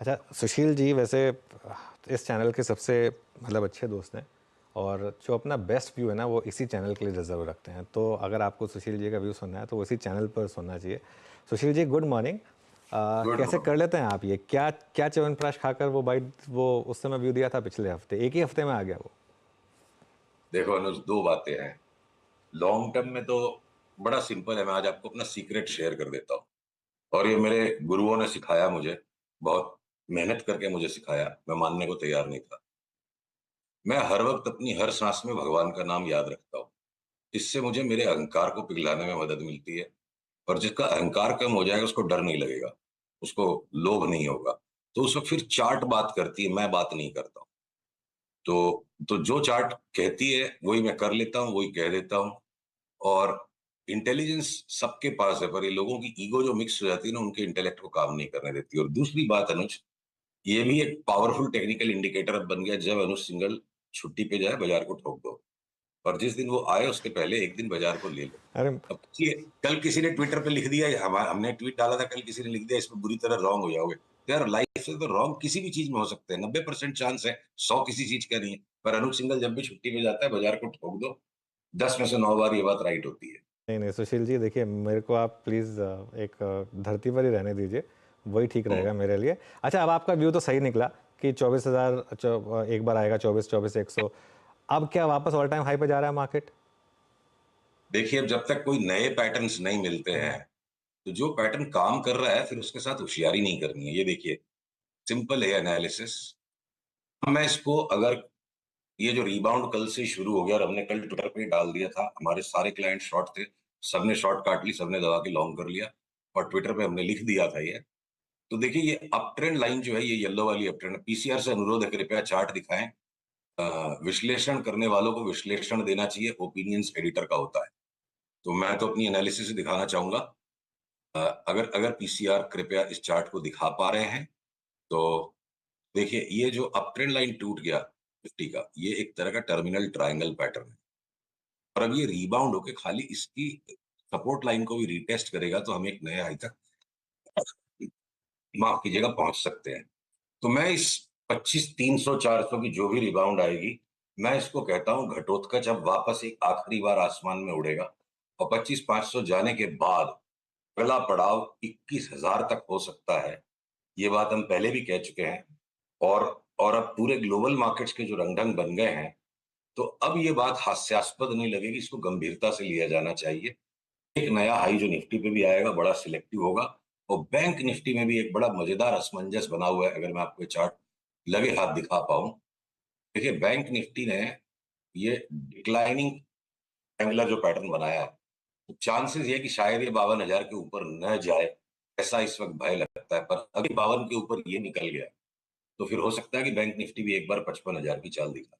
अच्छा, सुशील जी वैसे इस चैनल के सबसे मतलब अच्छे दोस्त हैं और जो अपना बेस्ट व्यू है ना वो इसी चैनल के लिए रिजर्व रखते हैं। तो अगर आपको सुशील जी का व्यू सुनना है तो वो इसी चैनल पर सुनना चाहिए। Sushil ji good morning. Good कैसे कर मॉर्निंग। लेते हैं आप ये? क्या क्या च्यवनप्राश खाकर वो बाइट वो उस समय व्यू दिया था पिछले हफ्ते, एक ही हफ्ते में आ गया वो? देखो अनुज, दो बातें हैं। लॉन्ग टर्म में तो बड़ा सिंपल है। मैं आज आपको अपना सीक्रेट शेयर कर देता हूँ, और ये मेरे गुरुओं ने सिखाया मुझे, बहुत मेहनत करके मुझे सिखाया। मैं मानने को तैयार नहीं था। मैं हर वक्त अपनी हर सांस में भगवान का नाम याद रखता हूँ। इससे मुझे मेरे अहंकार को पिघलाने में मदद मिलती है। और जिसका अहंकार कम हो जाएगा उसको डर नहीं लगेगा, उसको लोभ नहीं होगा। तो उस वक्त फिर चार्ट बात करती है, मैं बात नहीं करता हूँ। तो जो चार्ट कहती है वही मैं कर लेता हूँ, वही कह देता हूँ। और इंटेलिजेंस सबके पास है, पर ये लोगों की ईगो जो मिक्स हो जाती है ना, उनके इंटेलेक्ट को काम नहीं करने देती। और दूसरी बात अनुज, ये भी एक पावरफुल टेक्निकल इंडिकेटर अब बन गया। जब अनुज सिंघल छुट्टी पे जाए, बाजार को ठोक दो। और जिस दिन वो आए उसके पहले एक दिन बाजार को ले लो। अरे अब ये कल किसी ने ट्विटर पे लिख दिया, हमने ट्वीट डाला था, कल किसी ने लिख दिया इसमें बुरी तरह रॉन्ग हो जाओगे। तो यार लाइफ से तो रॉन्ग किसी भी चीज में हो सकते हैं, 90% चांस है, 100 किसी चीज का नहीं है। पर अनुज सिंघल जब भी छुट्टी पे जाता है, बाजार को ठोक दो, 10 में से 9 बार ये बात राइट होती है। नहीं नहीं सुशील जी, देखिए मेरे को आप प्लीज़ एक धरती पर ही रहने दीजिए, वही ठीक हम्म। रहेगा मेरे लिए। अच्छा, अब आपका व्यू तो सही निकला कि 24,000 एक बार आएगा, 24,100। अब क्या वापस ऑल टाइम हाई पे जा रहा है मार्केट? देखिए, अब जब तक कोई नए पैटर्न्स नहीं मिलते हैं, तो जो पैटर्न काम कर रहा है फिर उसके साथ होशियारी नहीं करनी है। ये देखिए, सिंपल है एनालिसिस। मैं इसको, अगर ये जो रिबाउंड कल से शुरू हो गया, और हमने कल ट्विटर पे डाल दिया था, हमारे सारे क्लाइंट शॉर्ट थे, सबने शॉर्ट काट ली, सबने दबा के लॉन्ग कर लिया। और ट्विटर पे हमने लिख दिया था ये। तो देखिए, ये अप ट्रेंड लाइन जो है, ये येलो वाली अप ट्रेंड, पीसीआर से अनुरोध है कृपया चार्ट दिखाएं। विश्लेषण करने वालों को विश्लेषण देना चाहिए, ओपिनियंस एडिटर का होता है। तो मैं तो अपनी एनालिसिस से दिखाना चाहूंगा। अगर अगर पीसीआर कृपया इस चार्ट को दिखा पा रहे हैं तो देखिए, ये जो अप ट्रेंड लाइन टूट गया निफ्टी का, ये एक तरह का टर्मिनल ट्रायंगल पैटर्न है। और अब ये रिबाउंड होके खाली इसकी सपोर्ट लाइन को भी रिटेस्ट करेगा, तो हम एक नए हाई तक, माफ कीजिएगा, पहुंच सकते हैं। तो मैं इस 25,300 400 की जो भी रिबाउंड आएगी, मैं इसको कहता हूं घटोत्कच अब वापस एक आखिरी बार आसमान में उड़ेगा। और 25,500 जाने के बाद अगला पड़ाव 21,000 तक हो सकता है। ये बात हम पहले भी कह चुके हैं। और और अब पूरे ग्लोबल मार्केट्स के जो रंग ढंग बन गए हैं, तो अब ये बात हास्यास्पद नहीं लगेगी, इसको गंभीरता से लिया जाना चाहिए। एक नया हाई जो निफ्टी पे भी आएगा, बड़ा सिलेक्टिव होगा। और बैंक निफ्टी में भी एक बड़ा मजेदार असमंजस बना हुआ है, अगर मैं आपको चार्ट लगे हाथ दिखा पाऊं। देखिए, बैंक निफ्टी ने ये डिक्लाइनिंग एंगुलर जो पैटर्न बनाया है, तो चांसेस ये कि शायद ये 52,000 के ऊपर न जाए, ऐसा इस वक्त भय लगता है। पर अभी 52 के ऊपर ये निकल गया, तो फिर हो सकता है कि बैंक निफ्टी भी एक बार 55,000 की चाल दिखा।